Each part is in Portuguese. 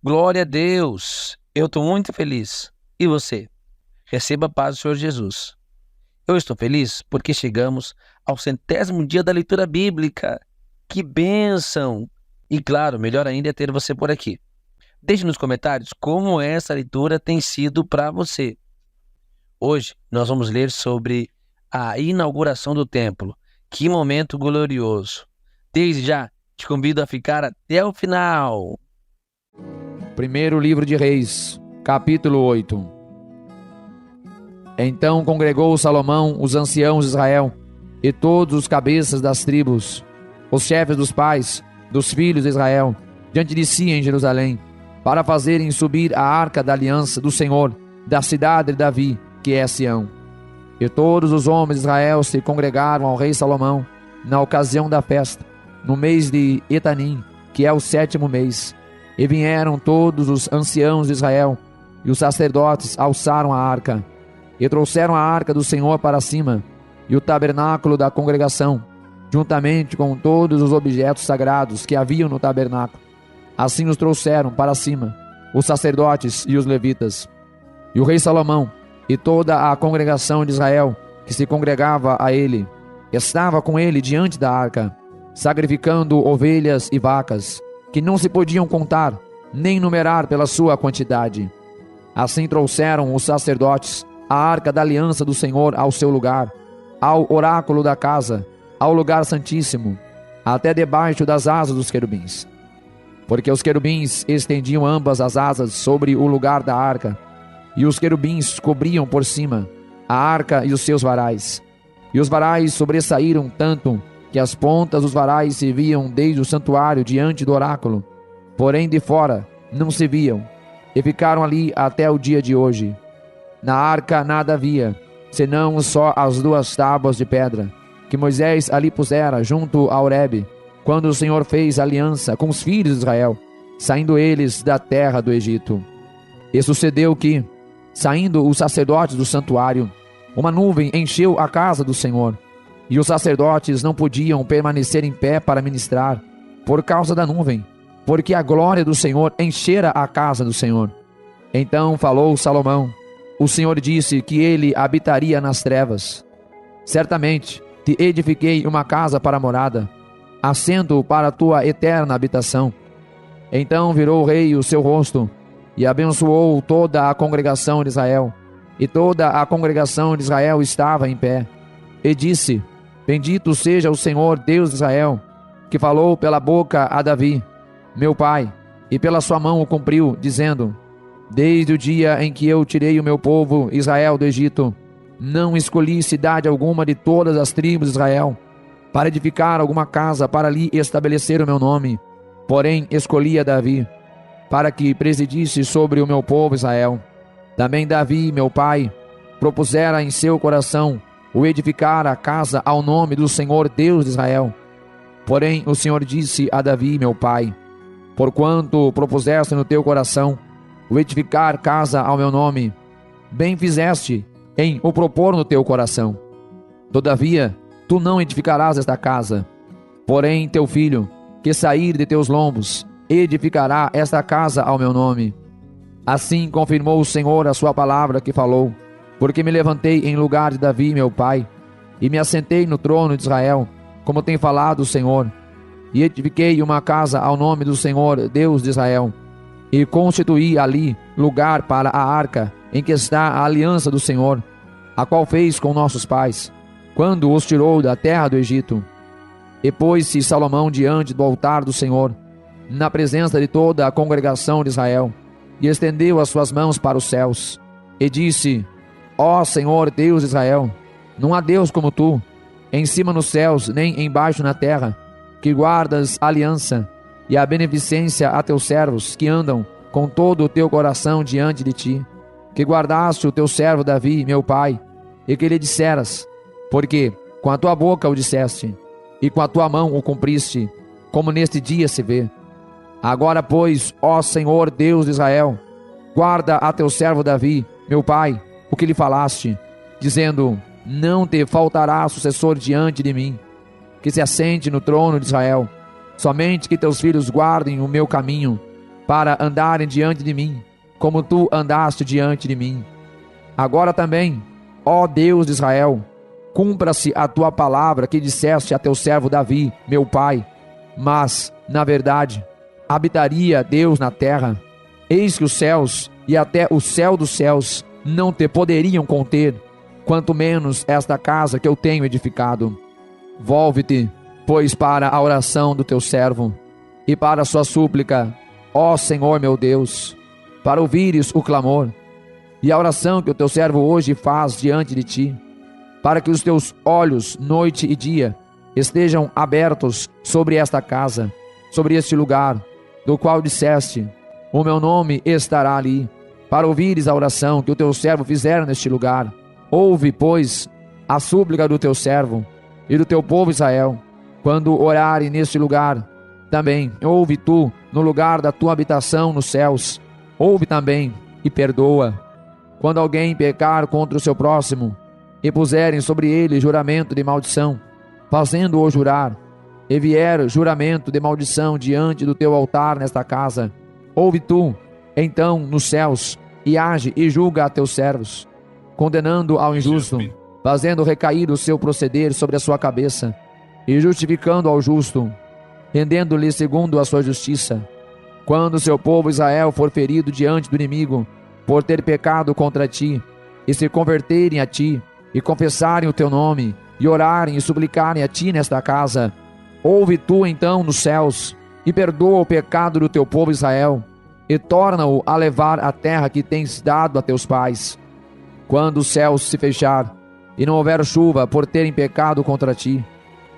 Glória a Deus! Eu estou muito feliz. E você? Receba a paz do Senhor Jesus. Eu estou feliz porque chegamos ao 100º dia da leitura bíblica. Que bênção! E claro, melhor ainda é ter você por aqui. Deixe nos comentários como essa leitura tem sido para você. Hoje nós vamos ler sobre a inauguração do templo. Que momento glorioso! Desde já, te convido a ficar até o final. Primeiro livro de Reis, capítulo 8. Então congregou Salomão os anciãos de Israel e todos os cabeças das tribos, os chefes dos pais, dos filhos de Israel, diante de si em Jerusalém, para fazerem subir a arca da aliança do Senhor, da cidade de Davi, que é Sião. E todos os homens de Israel se congregaram ao rei Salomão, na ocasião da festa, no mês de Etanim, que é o 7º mês. E vieram todos os anciãos de Israel, e os sacerdotes alçaram a arca, e trouxeram a arca do Senhor para cima, e o tabernáculo da congregação, juntamente com todos os objetos sagrados que haviam no tabernáculo. Assim os trouxeram para cima, os sacerdotes e os levitas. E o rei Salomão, e toda a congregação de Israel, que se congregava a ele, estava com ele diante da arca, sacrificando ovelhas e vacas, que não se podiam contar, nem numerar pela sua quantidade. Assim trouxeram os sacerdotes a arca da aliança do Senhor ao seu lugar, ao oráculo da casa, ao lugar santíssimo, até debaixo das asas dos querubins. Porque os querubins estendiam ambas as asas sobre o lugar da arca, e os querubins cobriam por cima a arca e os seus varais. E os varais sobressaíram tanto que as pontas dos varais se viam desde o santuário diante do oráculo, porém de fora não se viam, e ficaram ali até o dia de hoje. Na arca nada havia, senão só as 2 tábuas de pedra, que Moisés ali pusera junto a Horebe, quando o Senhor fez aliança com os filhos de Israel, saindo eles da terra do Egito. E sucedeu que, saindo os sacerdotes do santuário, uma nuvem encheu a casa do Senhor, e os sacerdotes não podiam permanecer em pé para ministrar, por causa da nuvem, porque a glória do Senhor enchera a casa do Senhor. Então falou Salomão: o Senhor disse que ele habitaria nas trevas. Certamente te edifiquei uma casa para morada, assento para a tua eterna habitação. Então virou o rei o seu rosto, e abençoou toda a congregação de Israel. E toda a congregação de Israel estava em pé. E disse: bendito seja o Senhor Deus de Israel, que falou pela boca a Davi, meu pai, e pela sua mão o cumpriu, dizendo: desde o dia em que eu tirei o meu povo Israel do Egito, não escolhi cidade alguma de todas as tribos de Israel, para edificar alguma casa para ali estabelecer o meu nome. Porém escolhi a Davi, para que presidisse sobre o meu povo Israel. Também Davi, meu pai, propusera em seu coração o edificar a casa ao nome do Senhor Deus de Israel. Porém o Senhor disse a Davi, meu pai: porquanto propuseste no teu coração o edificar casa ao meu nome, bem fizeste em o propor no teu coração. Todavia tu não edificarás esta casa, porém teu filho, que sair de teus lombos, edificará esta casa ao meu nome. Assim confirmou o Senhor a sua palavra que falou, porque me levantei em lugar de Davi meu pai, e me assentei no trono de Israel, como tem falado o Senhor, e edifiquei uma casa ao nome do Senhor Deus de Israel, e constituí ali lugar para a arca, em que está a aliança do Senhor, a qual fez com nossos pais, quando os tirou da terra do Egito. E pôs-se Salomão diante do altar do Senhor, na presença de toda a congregação de Israel, e estendeu as suas mãos para os céus, e disse: ó Senhor Deus de Israel, não há Deus como tu, em cima nos céus, nem embaixo na terra, que guardas a aliança e a beneficência a teus servos, que andam com todo o teu coração diante de ti, que guardaste o teu servo Davi, meu pai, e que lhe disseras, porque com a tua boca o disseste, e com a tua mão o cumpriste, como neste dia se vê. Agora, pois, ó Senhor Deus de Israel, guarda a teu servo Davi, meu pai, o que lhe falaste, dizendo: não te faltará sucessor diante de mim, que se assente no trono de Israel. Somente que teus filhos guardem o meu caminho, para andarem diante de mim, como tu andaste diante de mim. Agora também, ó Deus de Israel, cumpra-se a tua palavra que disseste a teu servo Davi, meu pai. Mas, na verdade, habitaria Deus na terra. Eis que os céus e até o céu dos céus não te poderiam conter, quanto menos esta casa que eu tenho edificado. Volve-te, pois, para a oração do teu servo e para a sua súplica, ó Senhor meu Deus, para ouvires o clamor e a oração que o teu servo hoje faz diante de ti, para que os teus olhos, noite e dia, estejam abertos sobre esta casa, sobre este lugar, do qual disseste, o meu nome estará ali, para ouvires a oração que o teu servo fizer neste lugar. Ouve, pois, a súplica do teu servo e do teu povo Israel, quando orarem neste lugar. Também ouve tu no lugar da tua habitação nos céus. Ouve também e perdoa. Quando alguém pecar contra o seu próximo e puserem sobre ele juramento de maldição, fazendo-o jurar, e vier juramento de maldição diante do teu altar nesta casa, ouve tu, então, nos céus, e age e julga a teus servos, condenando ao injusto, fazendo recair o seu proceder sobre a sua cabeça, e justificando ao justo, rendendo-lhe segundo a sua justiça. Quando o seu povo Israel for ferido diante do inimigo, por ter pecado contra ti, e se converterem a ti, e confessarem o teu nome, e orarem e suplicarem a ti nesta casa, ouve tu então nos céus, e perdoa o pecado do teu povo Israel, e torna-o a levar a terra que tens dado a teus pais. Quando o céu se fechar, e não houver chuva por terem pecado contra ti,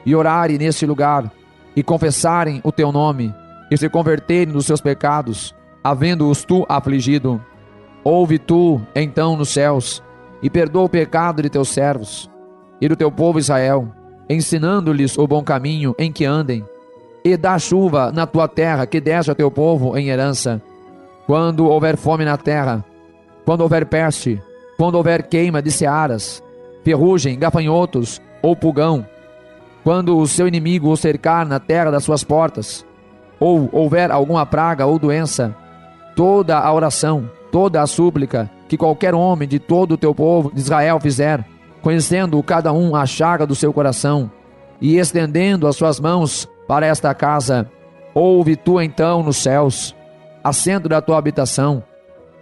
e orarem neste lugar, e confessarem o teu nome, e se converterem dos seus pecados, havendo-os tu afligido, ouve tu então nos céus, e perdoa o pecado de teus servos, e do teu povo Israel, ensinando-lhes o bom caminho em que andem, e dá chuva na tua terra que deste a teu povo em herança. Quando houver fome na terra, quando houver peste, quando houver queima de searas, ferrugem, gafanhotos ou pulgão, quando o seu inimigo o cercar na terra das suas portas, ou houver alguma praga ou doença, toda a oração, toda a súplica que qualquer homem de todo o teu povo de Israel fizer, conhecendo cada um a chaga do seu coração, e estendendo as suas mãos para esta casa, ouve tu então nos céus, assento da tua habitação,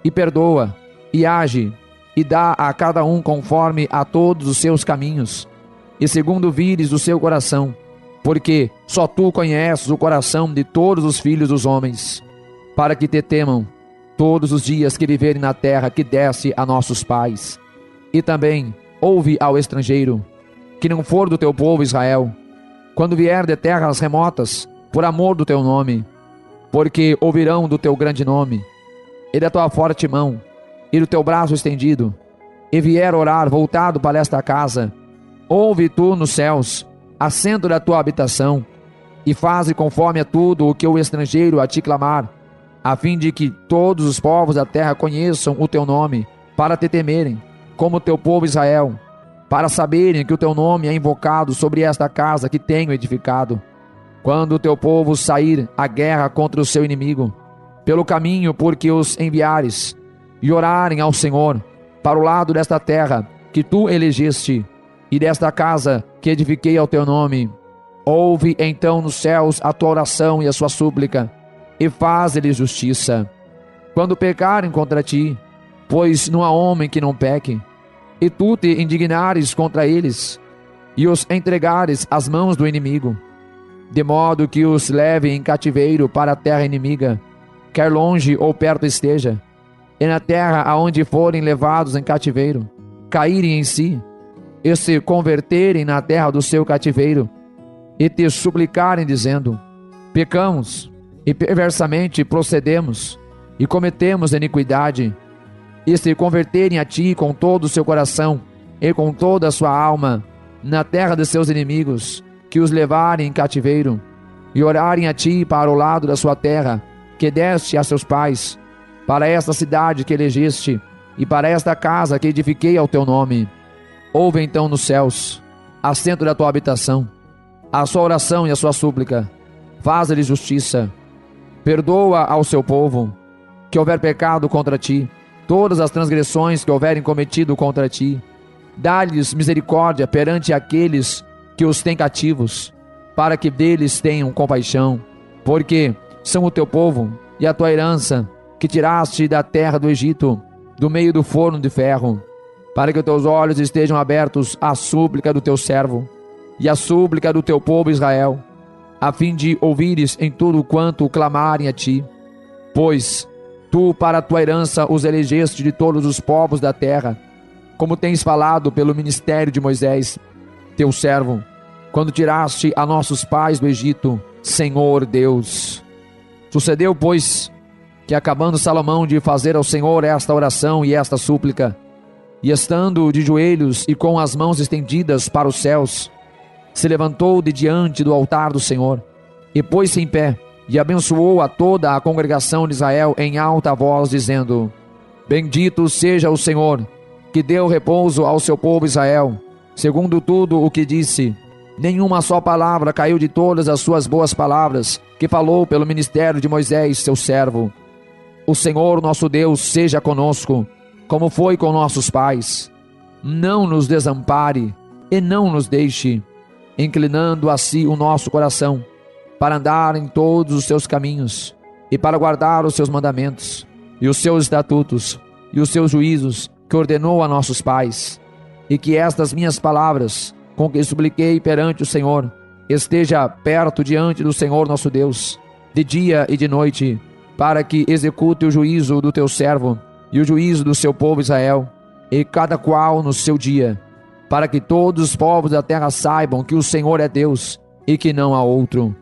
e perdoa, e age, e dá a cada um conforme a todos os seus caminhos, e segundo vires o seu coração, porque só tu conheces o coração de todos os filhos dos homens, para que te temam todos os dias que viverem na terra que deste a nossos pais. E também ouve ao estrangeiro, que não for do teu povo Israel, quando vier de terras remotas, por amor do teu nome, porque ouvirão do teu grande nome, e da tua forte mão, e do teu braço estendido, e vier orar voltado para esta casa, ouve tu nos céus, assento da tua habitação, e faze conforme a tudo o que o estrangeiro a te clamar, a fim de que todos os povos da terra conheçam o teu nome, para te temerem, como o teu povo Israel, para saberem que o teu nome é invocado sobre esta casa que tenho edificado. Quando o teu povo sair à guerra contra o seu inimigo, pelo caminho por que os enviares, e orarem ao Senhor, para o lado desta terra que tu elegeste, e desta casa que edifiquei ao teu nome, ouve então nos céus a tua oração e a sua súplica, e faz-lhes justiça. Quando pecarem contra ti, pois não há homem que não peque, e tu te indignares contra eles, e os entregares às mãos do inimigo, de modo que os leve em cativeiro para a terra inimiga, quer longe ou perto esteja, e na terra aonde forem levados em cativeiro, caírem em si, e se converterem na terra do seu cativeiro, e te suplicarem dizendo, pecamos, e perversamente procedemos, e cometemos iniquidade, e se converterem a ti com todo o seu coração, e com toda a sua alma, na terra de seus inimigos, que os levarem em cativeiro, e orarem a ti para o lado da sua terra, que deste a seus pais, para esta cidade que elegeste, e para esta casa que edifiquei ao teu nome, ouve então nos céus, assento da tua habitação, a sua oração e a sua súplica, faz-lhe justiça, Perdoa ao seu povo que houver pecado contra ti, todas as transgressões que houverem cometido contra ti. Dá-lhes misericórdia perante aqueles que os têm cativos, para que deles tenham compaixão, porque são o teu povo e a tua herança, que tiraste da terra do Egito, do meio do forno de ferro, para que os teus olhos estejam abertos à súplica do teu servo e à súplica do teu povo Israel, a fim de ouvires em tudo quanto clamarem a ti. Pois tu para a tua herança os elegeste de todos os povos da terra, como tens falado pelo ministério de Moisés, teu servo, quando tiraste a nossos pais do Egito, Senhor Deus. Sucedeu, pois, que acabando Salomão de fazer ao Senhor esta oração e esta súplica, e estando de joelhos e com as mãos estendidas para os céus, se levantou de diante do altar do Senhor, e pôs-se em pé, e abençoou a toda a congregação de Israel em alta voz, dizendo: Bendito seja o Senhor, que deu repouso ao seu povo Israel, segundo tudo o que disse. Nenhuma só palavra caiu de todas as suas boas palavras, que falou pelo ministério de Moisés, seu servo. O Senhor nosso Deus seja conosco, como foi com nossos pais. Não nos desampare e não nos deixe, inclinando a si o nosso coração, para andar em todos os seus caminhos, e para guardar os seus mandamentos, e os seus estatutos, e os seus juízos, que ordenou a nossos pais. E que estas minhas palavras, com que supliquei perante o Senhor, esteja perto diante do Senhor nosso Deus, de dia e de noite, para que execute o juízo do teu servo, e o juízo do seu povo Israel, e cada qual no seu dia, para que todos os povos da terra saibam que o Senhor é Deus, e que não há outro.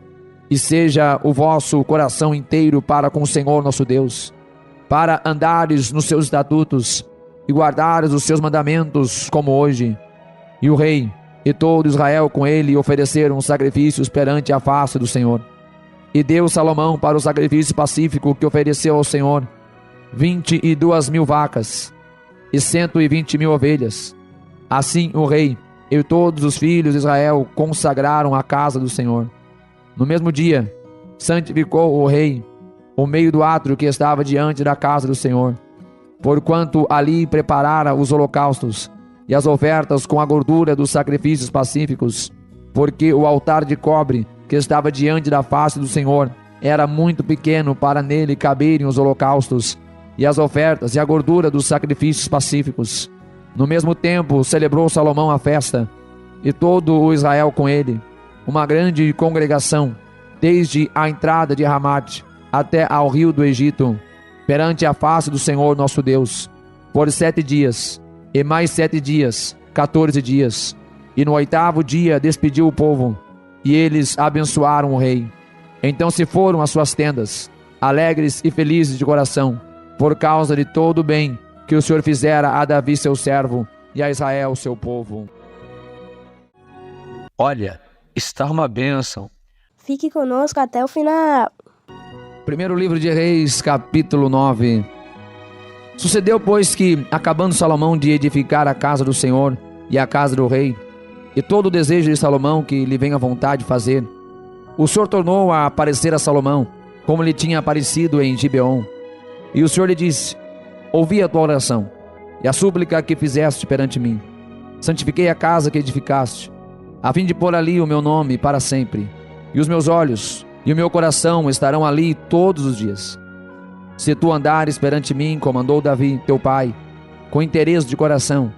E seja o vosso coração inteiro para com o Senhor nosso Deus, para andares nos seus estatutos, e guardares os seus mandamentos, como hoje. E o rei e todo Israel com ele ofereceram sacrifícios perante a face do Senhor. E deu Salomão para o sacrifício pacífico que ofereceu ao Senhor 22.000 vacas e 120.000 ovelhas. Assim o rei e todos os filhos de Israel consagraram a casa do Senhor. No mesmo dia, santificou o rei o meio do átrio que estava diante da casa do Senhor, porquanto ali preparara os holocaustos e as ofertas com a gordura dos sacrifícios pacíficos, porque o altar de cobre que estava diante da face do Senhor era muito pequeno para nele caberem os holocaustos e as ofertas e a gordura dos sacrifícios pacíficos. No mesmo tempo celebrou Salomão a festa, e todo o Israel com ele, uma grande congregação, desde a entrada de Ramate até ao rio do Egito, perante a face do Senhor nosso Deus, por 7 dias, e mais 7 dias, 14 dias. E no 8º dia despediu o povo, e eles abençoaram o rei. Então se foram às suas tendas, alegres e felizes de coração, por causa de todo o bem que o Senhor fizera a Davi seu servo, e a Israel seu povo. Olha, está uma bênção. Fique conosco até o final. Primeiro livro de Reis, capítulo 9. Sucedeu, pois, que, acabando Salomão de edificar a casa do Senhor e a casa do rei, e todo o desejo de Salomão que lhe venha vontade de fazer, o Senhor tornou a aparecer a Salomão, como lhe tinha aparecido em Gibeon. E o Senhor lhe disse: ouvi a tua oração e a súplica que fizeste perante mim. Santifiquei a casa que edificaste, a fim de pôr ali o meu nome para sempre, e os meus olhos e o meu coração estarão ali todos os dias. Se tu andares perante mim, como andou Davi, teu pai, com interesse de coração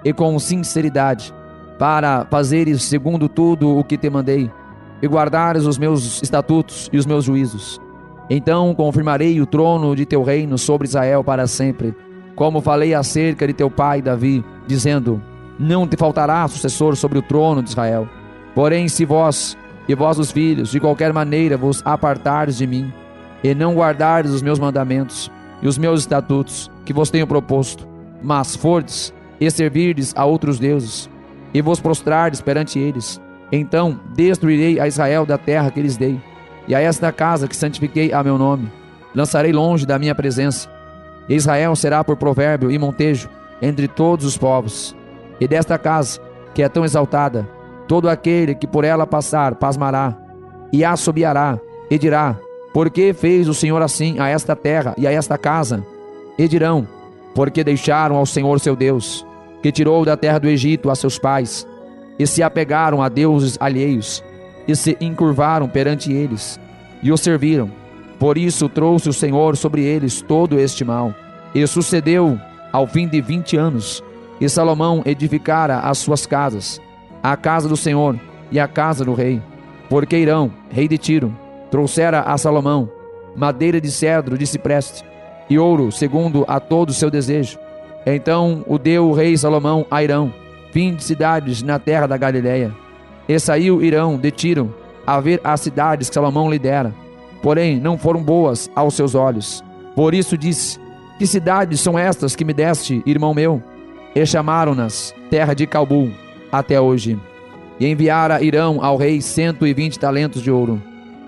e com sinceridade, para fazeres segundo tudo o que te mandei, e guardares os meus estatutos e os meus juízos, então confirmarei o trono de teu reino sobre Israel para sempre, como falei acerca de teu pai Davi, dizendo: não te faltará sucessor sobre o trono de Israel. Porém, se vós e vossos filhos de qualquer maneira vos apartardes de mim, e não guardardes os meus mandamentos e os meus estatutos que vos tenho proposto, mas fordes e servirdes a outros deuses, e vos prostrardes perante eles, então destruirei a Israel da terra que lhes dei, e a esta casa que santifiquei a meu nome, lançarei longe da minha presença. E Israel será por provérbio e montejo entre todos os povos. E desta casa, que é tão exaltada, todo aquele que por ela passar pasmará, e assobiará, e dirá: Por que fez o Senhor assim a esta terra e a esta casa? E dirão: porque deixaram ao Senhor seu Deus, que tirou da terra do Egito a seus pais, e se apegaram a deuses alheios, e se encurvaram perante eles, e os serviram. Por isso trouxe o Senhor sobre eles todo este mal. E sucedeu ao fim de 20 anos, e Salomão edificara as suas casas, a casa do Senhor e a casa do rei. Porque Hirão, rei de Tiro, trouxera a Salomão madeira de cedro de cipreste e ouro segundo a todo o seu desejo. Então o deu o rei Salomão a Hirão 20 cidades na terra da Galileia. E saiu Hirão de Tiro a ver as cidades que Salomão lhe dera, porém não foram boas aos seus olhos. Por isso disse: que cidades são estas que me deste, irmão meu? E chamaram-nas terra de Calbul até hoje. E enviara Hirão ao rei 120 talentos de ouro.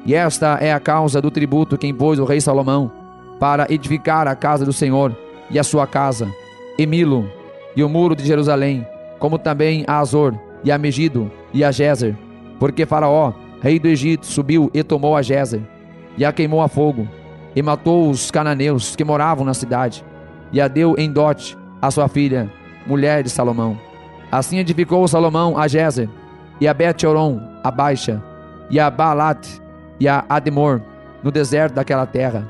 E esta é a causa do tributo que impôs o rei Salomão para edificar a casa do Senhor e a sua casa, e Milo, e o muro de Jerusalém, como também a Azor, e a Megido, e a Gezer. Porque Faraó, rei do Egito, subiu e tomou a Gezer, e a queimou a fogo, e matou os cananeus que moravam na cidade, e a deu em dote a sua filha, mulher de Salomão. Assim edificou Salomão a Gezer, e a Bet-horon, a Baixa, e a Baalat, e a Ademor, no deserto daquela terra,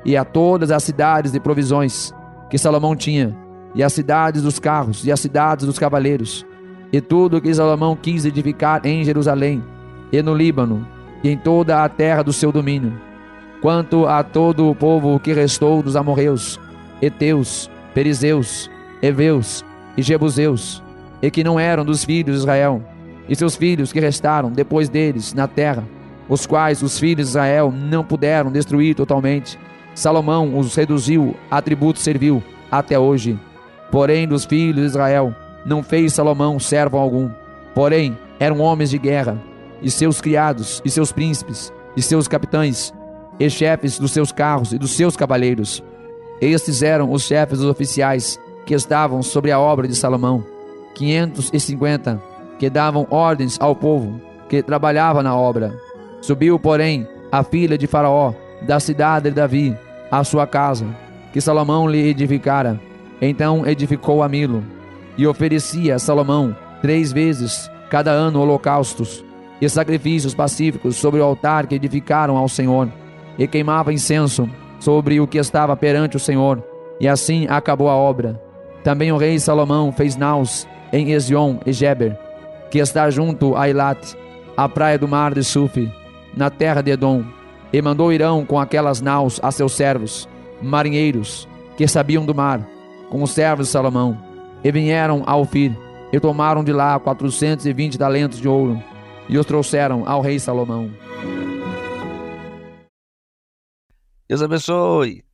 e a todas as cidades de provisões que Salomão tinha, e as cidades dos carros, e as cidades dos cavaleiros, e tudo o que Salomão quis edificar em Jerusalém, e no Líbano, e em toda a terra do seu domínio. Quanto a todo o povo que restou dos amorreus, heteus, perizeus, heveus e jebuseus, e que não eram dos filhos de Israel, e seus filhos que restaram depois deles na terra, os quais os filhos de Israel não puderam destruir totalmente, Salomão os reduziu a tributo servil até hoje. Porém dos filhos de Israel não fez Salomão servo algum, porém eram homens de guerra, e seus criados, e seus príncipes, e seus capitães, e chefes dos seus carros e dos seus cavaleiros. Estes eram os chefes dos oficiais que estavam sobre a obra de Salomão, 550, que davam ordens ao povo que trabalhava na obra. Subiu, porém, a filha de Faraó, da cidade de Davi, à sua casa, que Salomão lhe edificara. Então edificou a Milo, e oferecia a Salomão 3 vezes cada ano holocaustos e sacrifícios pacíficos sobre o altar que edificaram ao Senhor, e queimava incenso sobre o que estava perante o Senhor, e assim acabou a obra. Também o rei Salomão fez naus em Ezion e Geber, que está junto a Eilat, a praia do mar de Sufi, na terra de Edom, e mandou Hirão com aquelas naus a seus servos, marinheiros, que sabiam do mar, com os servos de Salomão, e vieram a Ofir, e tomaram de lá 420 talentos de ouro, e os trouxeram ao rei Salomão. Deus abençoe.